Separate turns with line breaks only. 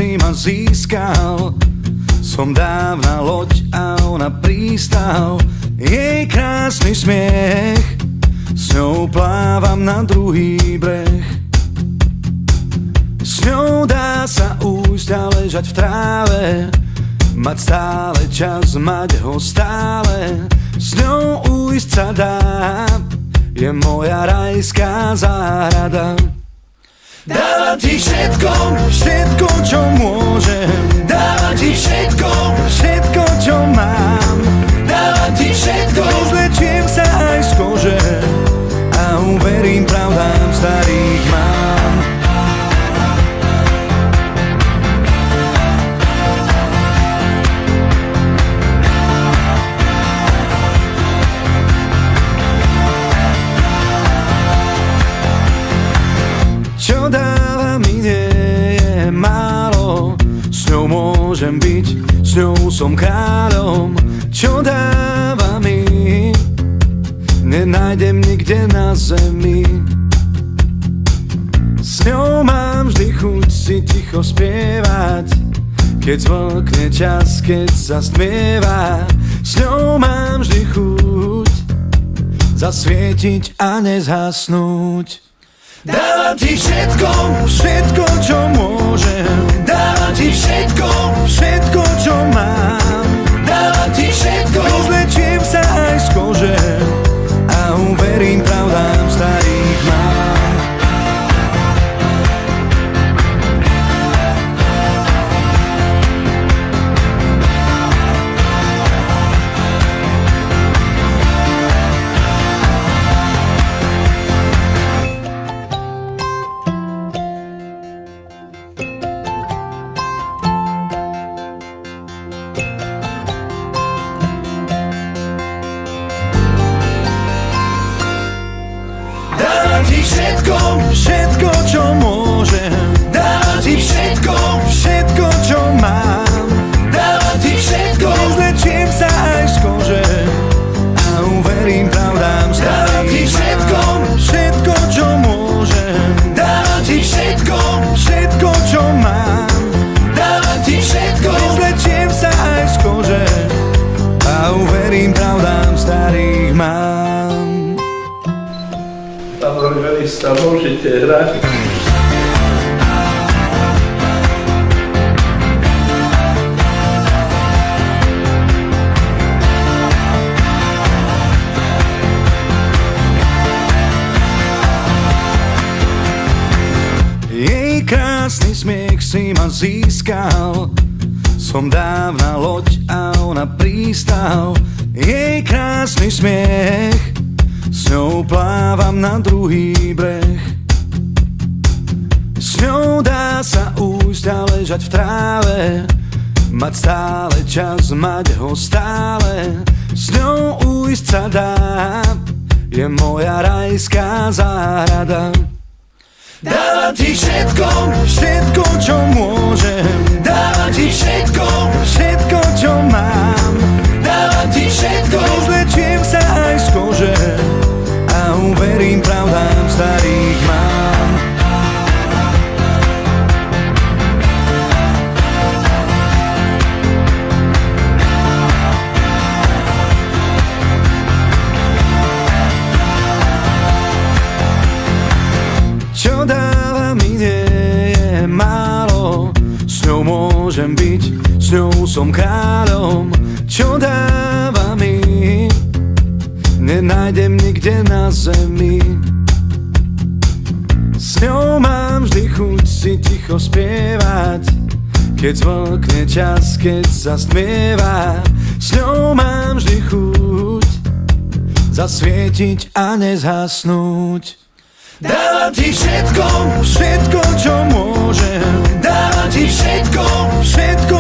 si ma získal. Som dávna loď a ona prístav. Jej krásny smiech, s ňou plávam na druhý breh. S ňou dá sa ujsť a ležať v tráve, mať stále čas, mať ho stále. S ňou ujsť sa dá, je moja rajská záhrada. Dávam ti všetko, všetko čo môžem. Dávam ti všetko, všetko čo mám. Dávam ti všetko, zlečiem sa aj z kože a uverím pravdám starých mám. Čo dáva mi nie je málo, s ňou môžem byť, s ňou som kráľom. Čo dáva mi, nenájdem nikde na zemi. S ňou mám vždy chuť si ticho spievať, keď zvlkne čas, keď sa stmieva. S ňou mám vždy chuť zasvietiť a nezhasnúť. Dávam ti všetko, všetko čo môžem. Dávam ti všetko, všetko čo mám. Dávam ti všetko, rozlečiem sa aj z kože a uverím pravdám starých mám. Všetko, všetko čo môžem. Dávam ti všetko, všetko čo mám. Dávam ti všetko, rozlečiem sa aj z kože a uverím pravdám starým. Dávam ti všetko, všetko čo môžem. Dávam ti všetko, všetko čo mám. Dávam ti všetko, rozlečiem sa aj z kože a uverím pravdám starých mám.
Pán organista, môžete hrať.
Jej krásny smiech si ma získal. Som dávna loď a ona prístav. Jej krásny smiech, s ňou plávam na druhý breh. S ňou dá sa ujsť a ležať v tráve, mať stále čas, mať ho stále. S ňou ujsť sa dá, je moja rajská záhrada. Dávam ti všetko, všetko čo môžem. Dávam ti všetko, všetko čo mám. Dávam ti všetko, rozlečiem sa aj z kože a uverím pravdám starých mám. Čo dáva mi nie je málo, s ňou môžem byť, s ňou som kráľom. Čo dáva mi, nenájdem nikde na zemi. S ňou mám vždy chuť si ticho spievať, keď zvlkne čas, keď sa stmieva. S ňou mám vždy chuť zasvietiť a nezhasnúť. Dávam ti všetko, všetko čo môžem. Dávam ti všetko, všetko